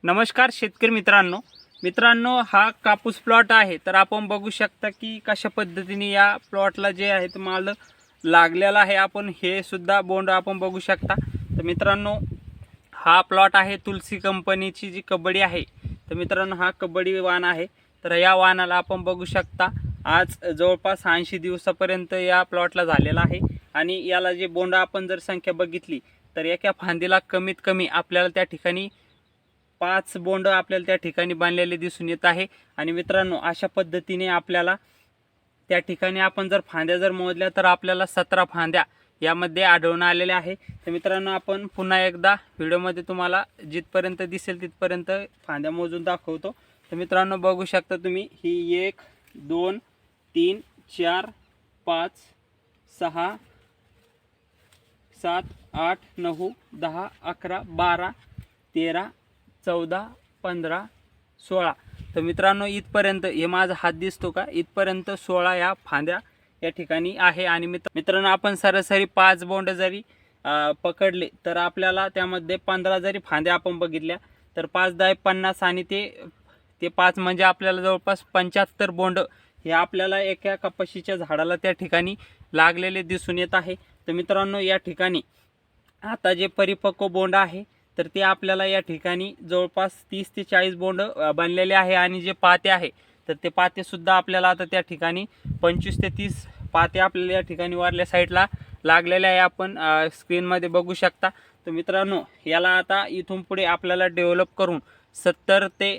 नमस्कार शेतकरी मित्रांनो हा कापूस प्लॉट आहे। तर आपण बघू शकता की कशा पद्धतीने या प्लॉटला जे आहे ते माल लागलेला आहे। आपण हे सुद्धा बोंड आपण बघू शकता। तर मित्रांनो हा प्लॉट आहे तुलसी कंपनीची जी कबड्डी आहे। तर मित्रांनो हा कबड्डी वाण आहे। तर या वाणाला आपण बघू शकता आज जवळपास 80 दिवसापर्यंत या प्लॉटला झालेला आहे। आणि याला जे बोंड आपण जर संख्या बघितली तर एका फांदीला कमीत कमी आपल्याला त्या ठिकाणी 5 बोंड आपल्याला त्या ठिकाणी बांधलेले दिसून येत आहे। आणि मित्रांनो अशा पद्धतीने आपल्याला त्या ठिकाणी आपण जर फांद्या जर मोजल्या तर आपल्याला 17 फांद्या यामध्ये आढळून आलेल्या आहे। तर मित्रांनो आपण पुन्हा एकदा व्हिडिओमध्ये तुम्हाला जिथपर्यंत दिसेल तिथपर्यंत फांद्या मोजून दाखवतो। तर मित्रांनो बघू शकता तुम्ही ही 1 2 3 4 5 6 7 8 9 10 11 12 13 14 15 16। तर मित्रांनो इथपर्यंत हे माझा हात दिसतो का, इथपर्यंत 16 या फांद्या या ठिकाणी आहे। आणि मित्रांनो आपण सरासरी 5 बोंड जरी पकडले तर आपल्याला त्यामध्ये 15 जरी फांद्या आपण बघितल्या तर 5 10 50 आणि ते 5 म्हणजे आपल्याला जवळपास 75 बोंड हे आपल्याला एका कपाशीच्या झाडाला त्या ठिकाणी लागलेले दिसून येत आहे। तर मित्रांनो या ठिकाणी आता जे परिपक्व बोंड आहे तर ते आपल्याला या ठिकाणी जवळपास 30 ते 40 बोंड बनलेले आहे। आणि जे पाते आहे तर ते पाते सुद्धा आपल्याला आता त्या ठिकाणी 25 ते 30 पाते आपल्याला या ठिकाणी वरल्या साईडला लागलेले आहे। आपण स्क्रीनमध्ये बघू शकता। तर मित्रांनो याला आता इथून पुढे आपल्याला डेव्हलप करून 70 ते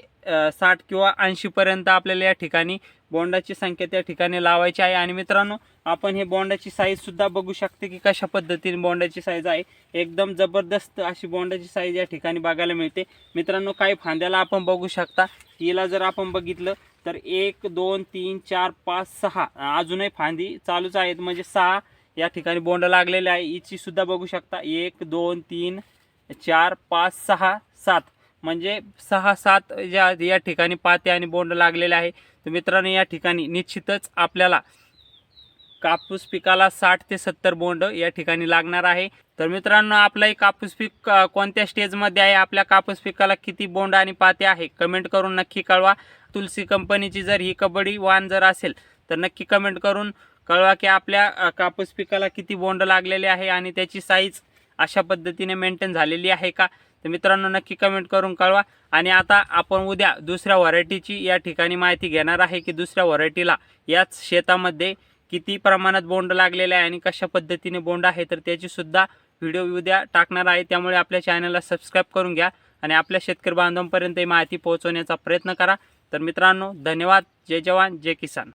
60 किंवा 80 पर्यंत आपल्याला या ठिकाणी बोंडाची संख्या त्या ठिकाणी लावायची आहे। आणि मित्रांनो आपण हे बोंडाची साईज सुद्धा बघू शकते की कशा पद्धतीने बोंडाची साईज आहे। एकदम जबरदस्त अशी बोंडाची साईज या ठिकाणी बघायला मिळते। मित्रांनो काही फांद्याला आपण बघू शकता हिला जर आपण बघितलं तर 1 2 3 4 5 6 अजूनही फांदी चालूच आहेत, म्हणजे 6 या ठिकाणी बोंड लागलेले आहे। हिची सुद्धा बघू शकता 1 2 3 4 5 6 7 म्हणजे 6 7 या ठिकाणी पाते आणि बोंड लागलेले आहे। तर मित्रांनो या ठिकाणी निश्चितच आपल्याला कापूस पिकाला 60 ते 70 बोंड या ठिकाणी लागणार आहे। तर मित्रांनो आपला कापूस पीक कोणत्या स्टेजमध्ये आहे, आपल्या कापूस पिकाला किती बोंड आणि पाते आहे कमेंट करून नक्की कळवा। तुलसी कंपनीची जर ही कबड्डी वाण जर असेल तर नक्की कमेंट करून कळवा की आपल्या कापूस पिकाला किती बोंड लागलेले आहे आणि त्याची साईज अशा पद्धतीने मेंटेन झालेली आहे का। तर मित्रांनो नक्की कमेंट करून कळवा। आणि आता आपण उद्या दुसऱ्या व्हरायटीची या ठिकाणी माहिती घेणार आहे की दुसऱ्या व्हरायटीला याच शेतामध्ये किती प्रमाणात बोंड लागलेले आहे आणि कशा पद्धतीने बोंड आहे तर त्याची सुद्धा व्हिडिओ उद्या टाकणार आहे। त्यामुळे आपल्या चॅनलला सबस्क्राईब करून घ्या आणि आपल्या शेतकरी बांधवांपर्यंत ही माहिती पोहोचवण्याचा प्रयत्न करा। तर मित्रांनो धन्यवाद। जय जवान जय किसान।